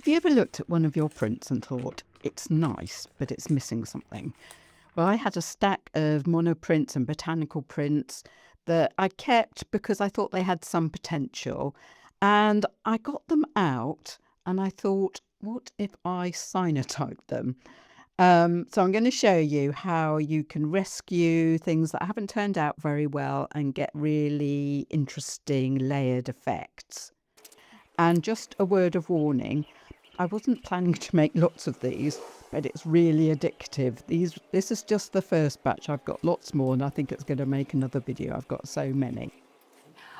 Have you ever looked at one of your prints and thought, it's nice, but it's missing something? Well, I had a stack of monoprints and botanical prints that I kept because I thought they had some potential. And I got them out and I thought, what if I cyanotype them? So I'm going to show you how you can rescue things that haven't turned out very well and get really interesting layered effects. And just a word of warning, I wasn't planning to make lots of these, but it's really addictive. This is just the first batch. I've got lots more, and I think it's going to make another video. I've got so many.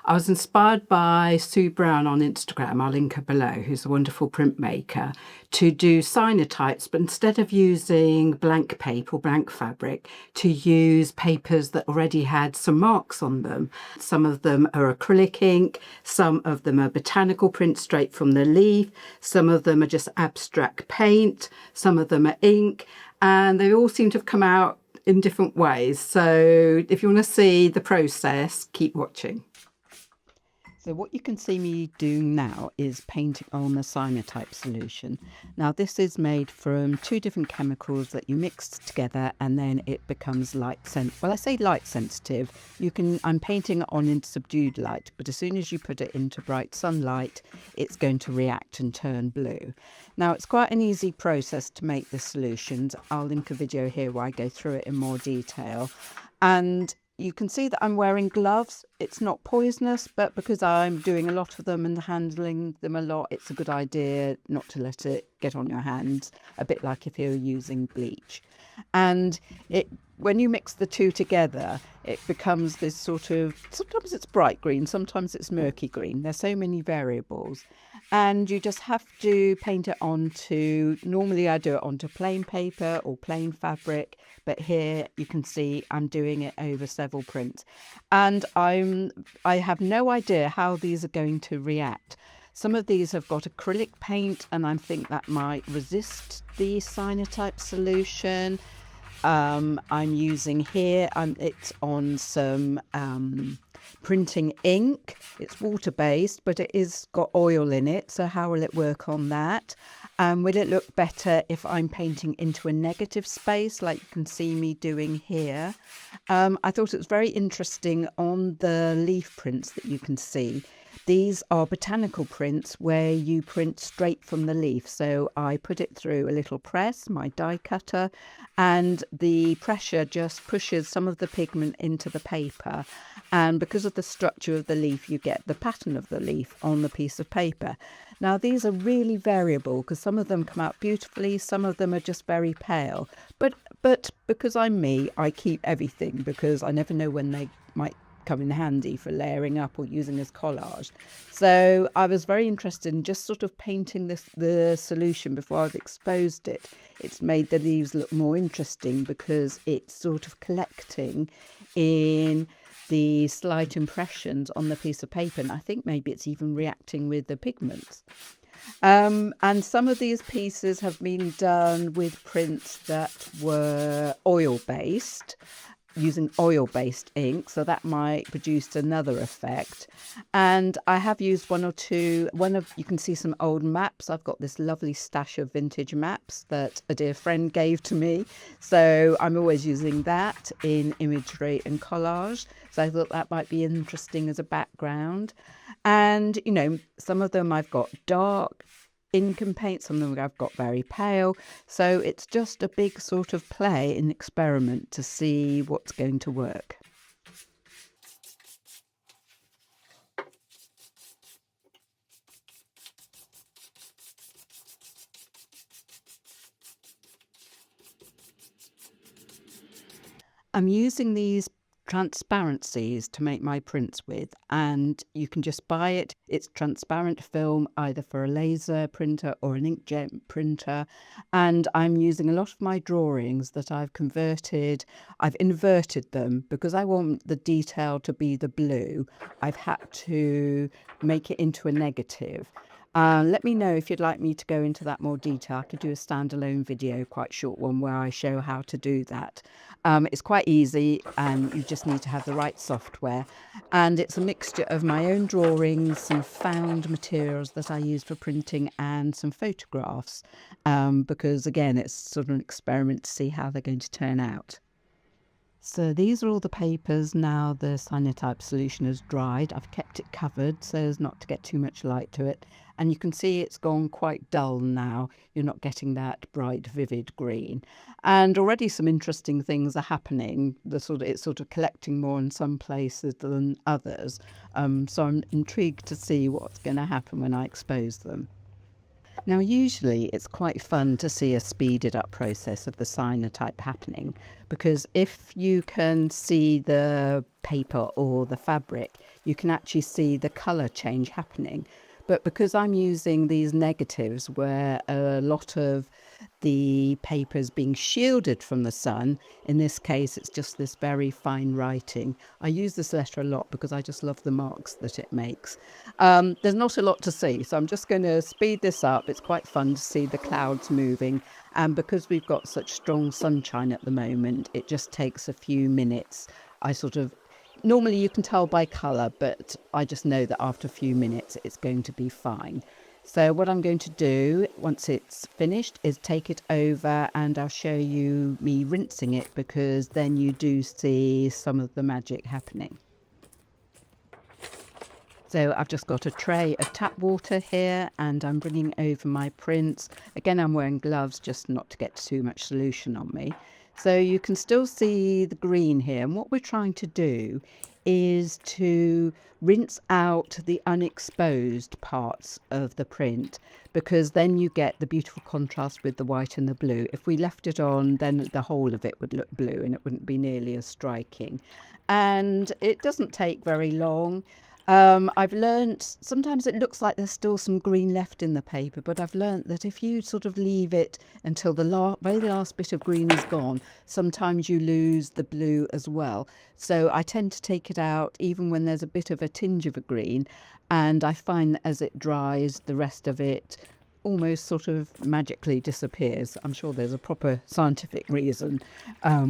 I was inspired by Sue Brown on Instagram, I'll link her below, who's a wonderful printmaker, to do cyanotypes, but instead of using blank paper or blank fabric, to use papers that already had some marks on them. Some of them are acrylic ink, some of them are botanical print straight from the leaf, some of them are just abstract paint, some of them are ink, and they all seem to have come out in different ways. So if you want to see the process, keep watching. So what you can see me doing now is painting on the cyanotype solution. Now this is made from two different chemicals that you mix together and then it becomes light sensitive. Well, I say light sensitive. I'm painting it on in subdued light, but as soon as you put it into bright sunlight, it's going to react and turn blue. Now it's quite an easy process to make the solutions. I'll link a video here where I go through it in more detail. And you can see that I'm wearing gloves. It's not poisonous, but because I'm doing a lot of them and handling them a lot, it's a good idea not to let it get on your hands, a bit like if you're using bleach. And when you mix the two together, it becomes this sort of, sometimes it's bright green, sometimes it's murky green. There's so many variables. And you just have to paint it onto, normally I do it onto plain paper or plain fabric, but here you can see I'm doing it over several prints. And I have no idea how these are going to react. Some of these have got acrylic paint and I think that might resist the cyanotype solution. I'm using here, it's on some printing ink. It's water-based, but it is got oil in it. So how will it work on that? Will it look better if I'm painting into a negative space, like you can see me doing here? I thought it was very interesting on the leaf prints that you can see. These are botanical prints where you print straight from the leaf. So I put it through a little press, my die cutter, and the pressure just pushes some of the pigment into the paper. And because of the structure of the leaf, you get the pattern of the leaf on the piece of paper. Now, these are really variable because some of them come out beautifully, some of them are just very pale. But because I'm me, I keep everything because I never know when they might come in handy for layering up or using as collage. So I was very interested in just sort of painting the solution before I've exposed it. It's made the leaves look more interesting because it's sort of collecting in the slight impressions on the piece of paper, and I think maybe it's even reacting with the pigments. And some of these pieces have been done with prints that were oil-based, using oil-based ink, so that might produce another effect. And I have used one or two. You can see some old maps. I've got this lovely stash of vintage maps that a dear friend gave to me, so I'm always using that in imagery and collage. So I thought that might be interesting as a background. And some of them I've got dark ink and paint, some of them I've got very pale. So it's just a big sort of play and experiment to see what's going to work. I'm using these transparencies to make my prints with, and you can just buy it. It's transparent film either for a laser printer or an inkjet printer, and I'm using a lot of my drawings that I've inverted them because I want the detail to be the blue. I've had to make it into a negative. Let me know if you'd like me to go into that more detail. I could do a standalone video, quite short one, where I show how to do that. It's quite easy and you just need to have the right software. And it's a mixture of my own drawings, some found materials that I use for printing, and some photographs, because again, it's sort of an experiment to see how they're going to turn out. So these are all the papers now the cyanotype solution has dried. I've kept it covered so as not to get too much light to it. And you can see it's gone quite dull now. You're not getting that bright, vivid green. And already some interesting things are happening. It's sort of collecting more in some places than others. So I'm intrigued to see what's going to happen when I expose them. Now, usually it's quite fun to see a speeded up process of the cyanotype happening, because if you can see the paper or the fabric, you can actually see the colour change happening. But because I'm using these negatives where a lot of the paper is being shielded from the sun, in this case it's just this very fine writing. I use this letter a lot because I just love the marks that it makes. There's not a lot to see, so I'm just going to speed this up. It's quite fun to see the clouds moving, and because we've got such strong sunshine at the moment, it just takes a few minutes. Normally you can tell by colour, but I just know that after a few minutes it's going to be fine. So what I'm going to do once it's finished is take it over and I'll show you me rinsing it, because then you do see some of the magic happening. So I've just got a tray of tap water here and I'm bringing over my prints. Again, I'm wearing gloves just not to get too much solution on me. So you can still see the green here. And what we're trying to do is to rinse out the unexposed parts of the print, because then you get the beautiful contrast with the white and the blue. If we left it on, then the whole of it would look blue and it wouldn't be nearly as striking. And it doesn't take very long. I've learnt sometimes it looks like there's still some green left in the paper, but I've learnt that if you sort of leave it until the very last bit of green is gone, sometimes you lose the blue as well. So I tend to take it out even when there's a bit of a tinge of a green, and I find that as it dries, the rest of it almost sort of magically disappears. I'm sure there's a proper scientific reason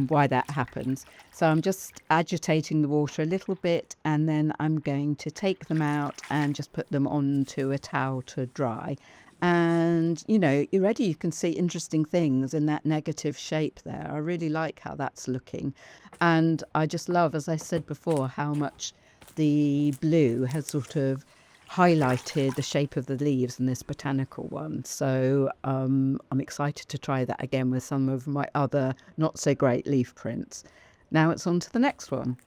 why that happens. So I'm just agitating the water a little bit, and then I'm going to take them out and just put them onto a towel to dry. And you're ready. You can see interesting things in that negative shape there. I really like how that's looking. And I just love, as I said before, how much the blue has sort of highlighted the shape of the leaves in this botanical one. So I'm excited to try that again with some of my other not so great leaf prints. Now it's on to the next one.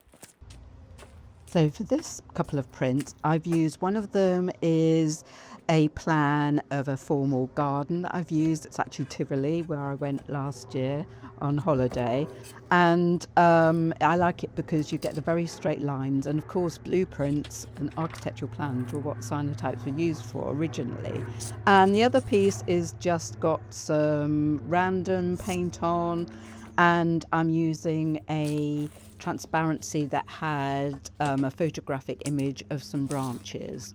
So for this couple of prints, I've used, one of them is a plan of a formal garden that I've used. It's actually Tivoli, where I went last year on holiday. And I like it because you get the very straight lines. And of course, blueprints and architectural plans were what cyanotypes were used for originally. And the other piece is just got some random paint on, and I'm using a transparency that had a photographic image of some branches.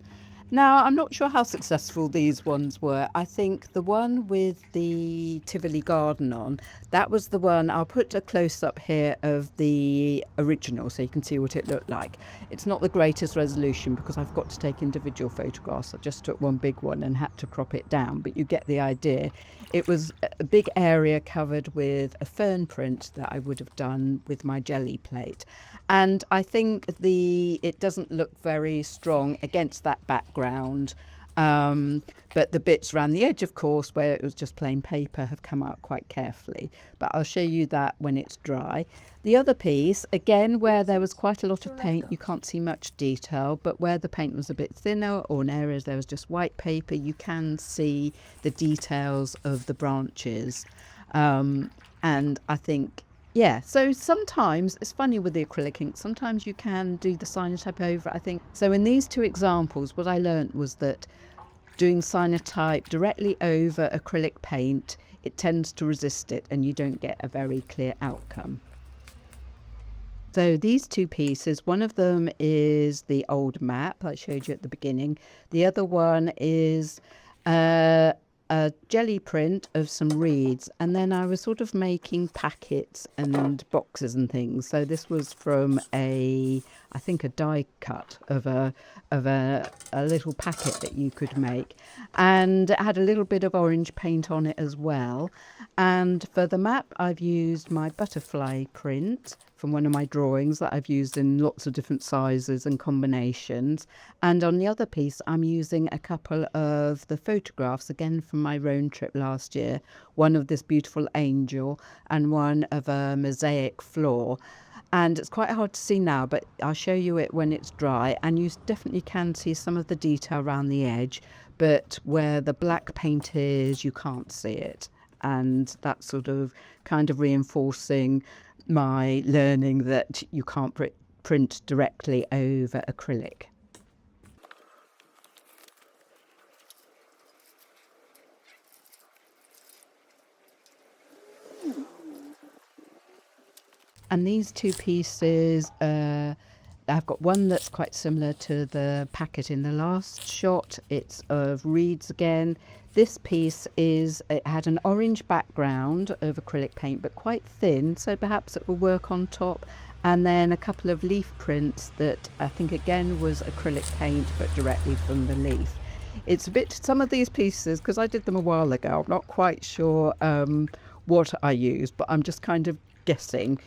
Now, I'm not sure how successful these ones were. I think the one with the Tivoli garden on, that was the one. I'll put a close up here of the original so you can see what it looked like. It's not the greatest resolution because I've got to take individual photographs. I just took one big one and had to crop it down, but you get the idea. It was a big area covered with a fern print that I would have done with my jelly plate. And I think it doesn't look very strong against that background. But the bits around the edge, of course, where it was just plain paper, have come out quite carefully. But I'll show you that when it's dry. The other piece, again, where there was quite a lot of paint, you can't see much detail, but where the paint was a bit thinner, or in areas there was just white paper, you can see the details of the branches. And I think, yeah, so sometimes it's funny with the acrylic ink, sometimes you can do the cyanotype over, I think. So in these two examples, what I learned was that doing cyanotype directly over acrylic paint, it tends to resist it and you don't get a very clear outcome. So these two pieces, one of them is the old map I showed you at the beginning. The other one is a, a jelly print of some reeds, and then I was sort of making packets and boxes and things. So this was from I think a die cut of a little packet that you could make, and it had a little bit of orange paint on it as well. And for the map, I've used my butterfly print from one of my drawings that I've used in lots of different sizes and combinations. And on the other piece, I'm using a couple of the photographs again from my Rhone trip last year, one of this beautiful angel and one of a mosaic floor. And it's quite hard to see now, but I'll show you it when it's dry. And you definitely can see some of the detail around the edge, but where the black paint is, you can't see it. And that's sort of kind of reinforcing my learning that you can't print directly over acrylic. And these two pieces, I've got one that's quite similar to the packet in the last shot. It's of reeds again. This piece it had an orange background of acrylic paint, but quite thin, so perhaps it will work on top. And then a couple of leaf prints that I think again was acrylic paint, but directly from the leaf. It's a bit, some of these pieces, because I did them a while ago, I'm not quite sure what I used, but I'm just kind of guessing,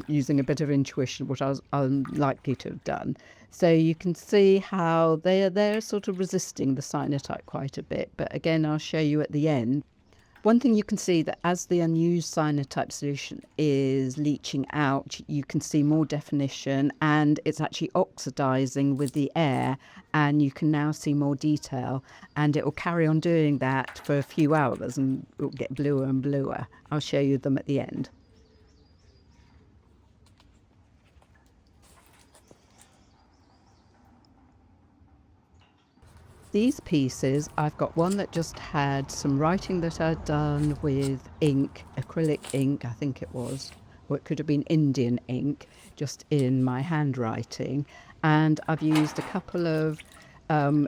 using a bit of intuition, what I'm likely to have done. So you can see how they're sort of resisting the cyanotype quite a bit. But again, I'll show you at the end. One thing you can see that as the unused cyanotype solution is leaching out, you can see more definition, and it's actually oxidizing with the air, and you can now see more detail, and it will carry on doing that for a few hours and it will get bluer and bluer. I'll show you them at the end. These pieces, I've got one that just had some writing that I'd done with ink, acrylic ink, I think it was, or it could have been Indian ink, just in my handwriting. And I've used a couple of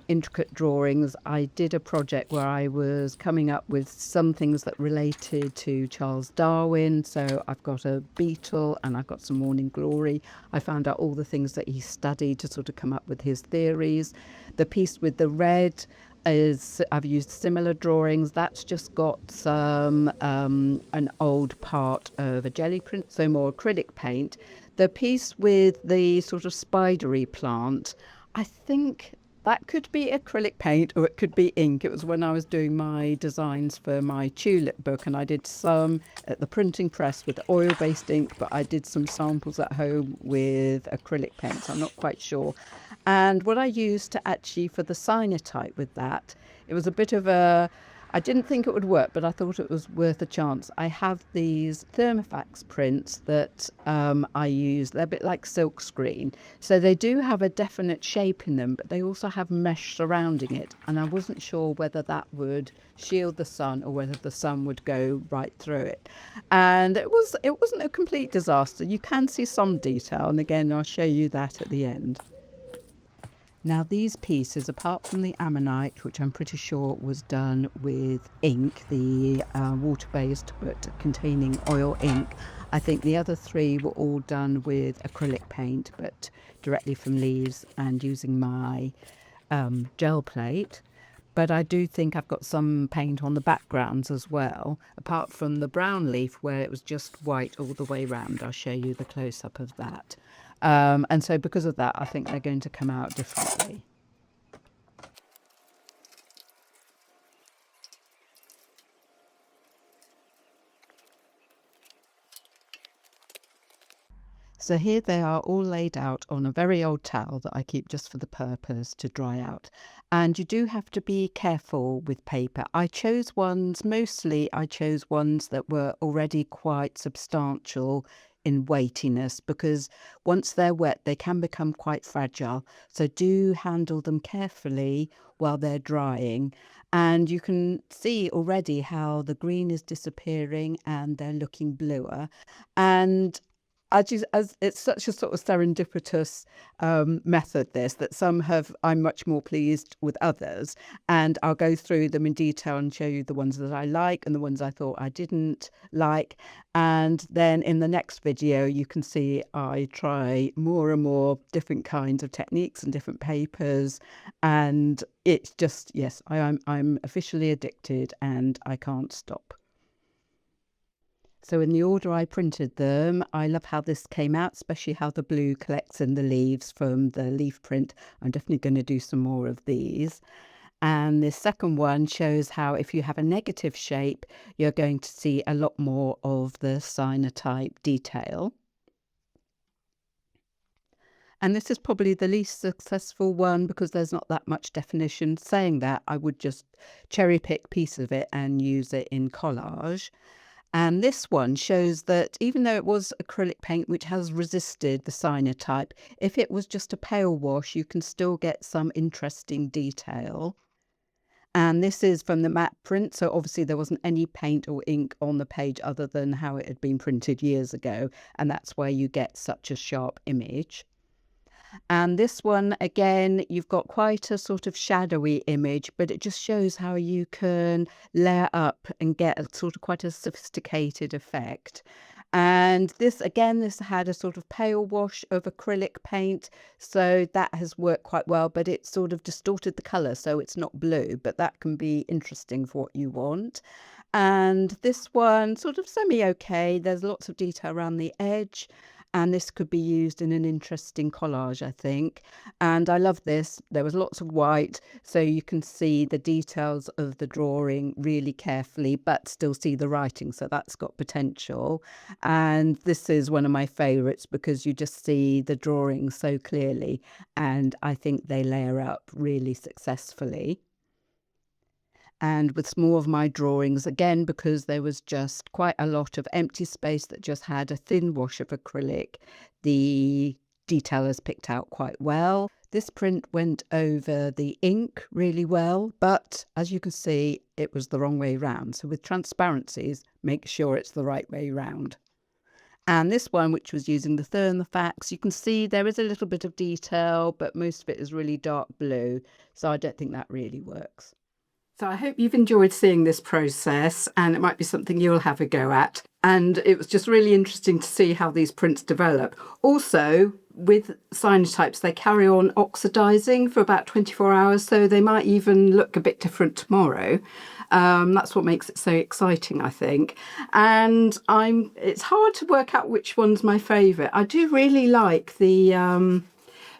intricate drawings. I did a project where I was coming up with some things that related to Charles Darwin. So I've got a beetle and I've got some morning glory. I found out all the things that he studied to sort of come up with his theories. The piece with the red is, I've used similar drawings. That's just got some an old part of a jelly print, so more acrylic paint. The piece with the sort of spidery plant, I think that could be acrylic paint or it could be ink. It was when I was doing my designs for my tulip book, and I did some at the printing press with oil-based ink, but I did some samples at home with acrylic paints. I'm not quite sure. And what I used to actually for the cyanotype with that, it was a bit of a, I didn't think it would work, but I thought it was worth a chance. I have these thermofax prints that I use. They're a bit like silk screen. So they do have a definite shape in them, but they also have mesh surrounding it. And I wasn't sure whether that would shield the sun or whether the sun would go right through it. And it wasn't a complete disaster. You can see some detail. And again, I'll show you that at the end. Now these pieces, apart from the ammonite, which I'm pretty sure was done with ink, the water-based but containing oil ink, I think the other three were all done with acrylic paint, but directly from leaves and using my gel plate. But I do think I've got some paint on the backgrounds as well, apart from the brown leaf where it was just white all the way round. I'll show you the close-up of that. And so because of that, I think they're going to come out differently. So here they are all laid out on a very old towel that I keep just for the purpose to dry out. And you do have to be careful with paper. I chose ones that were already quite substantial in weightiness, because once they're wet, they can become quite fragile. So do handle them carefully while they're drying. And you can see already how the green is disappearing and they're looking bluer. And as it's such a sort of serendipitous method, this, that some have, I'm much more pleased with others, and I'll go through them in detail and show you the ones that I like and the ones I thought I didn't like. And then in the next video you can see I try more and more different kinds of techniques and different papers, and it's just, yes, I'm officially addicted and I can't stop. So in the order I printed them, I love how this came out, especially how the blue collects in the leaves from the leaf print. I'm definitely going to do some more of these. And the second one shows how if you have a negative shape, you're going to see a lot more of the cyanotype detail. And this is probably the least successful one because there's not that much definition. Saying that, I would just cherry pick pieces of it and use it in collage. And this one shows that even though it was acrylic paint, which has resisted the cyanotype, if it was just a pale wash, you can still get some interesting detail. And this is from the matte print, so obviously there wasn't any paint or ink on the page other than how it had been printed years ago, and that's where you get such a sharp image. And this one, again, you've got quite a sort of shadowy image, but it just shows how you can layer up and get a sort of quite a sophisticated effect. And this, again, this had a sort of pale wash of acrylic paint, so that has worked quite well, but it sort of distorted the colour, so it's not blue, but that can be interesting for what you want. And this one, sort of semi-okay, there's lots of detail around the edge, and this could be used in an interesting collage, I think. And I love this. There was lots of white, so you can see the details of the drawing really carefully, but still see the writing, so that's got potential. And this is one of my favorites because you just see the drawing so clearly, and I think they layer up really successfully. And with some more of my drawings, again, because there was just quite a lot of empty space that just had a thin wash of acrylic, the detail is picked out quite well. This print went over the ink really well, but as you can see, it was the wrong way round. So with transparencies, make sure it's the right way round. And this one, which was using the Thermofax, you can see there is a little bit of detail, but most of it is really dark blue. So I don't think that really works. So I hope you've enjoyed seeing this process, and it might be something you'll have a go at. And it was just really interesting to see how these prints develop. Also, with cyanotypes, they carry on oxidizing for about 24 hours, so they might even look a bit different tomorrow. That's what makes it so exciting, I think. And it's hard to work out which one's my favourite. I do really like the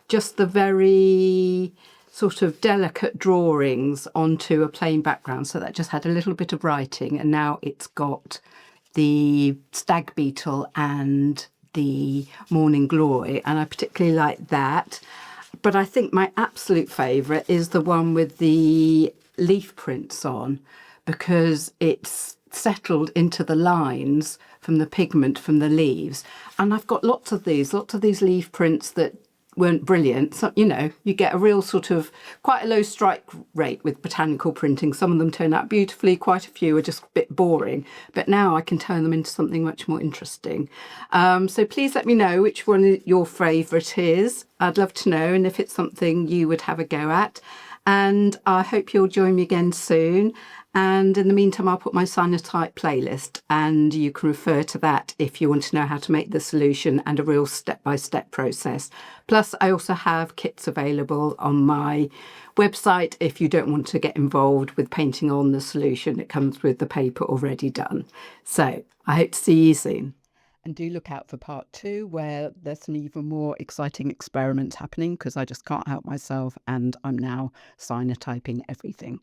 just the very sort of delicate drawings onto a plain background. So that just had a little bit of writing, and now it's got the stag beetle and the morning glory, and I particularly like that. But I think my absolute favourite is the one with the leaf prints on, because it's settled into the lines from the pigment from the leaves. And I've got lots of these leaf prints that weren't brilliant. So, you know, you get a real sort of quite a low strike rate with botanical printing. Some of them turn out beautifully, quite a few are just a bit boring, but now I can turn them into something much more interesting. So please let me know which one your favourite is. I'd love to know, and if it's something you would have a go at. And I hope you'll join me again soon. And in the meantime, I'll put my Cyanotype playlist, and you can refer to that if you want to know how to make the solution and a real step-by-step process. Plus, I also have kits available on my website if you don't want to get involved with painting on the solution. It comes with the paper already done. So I hope to see you soon. And do look out for part 2, where there's some even more exciting experiments happening, because I just can't help myself and I'm now cyanotyping everything.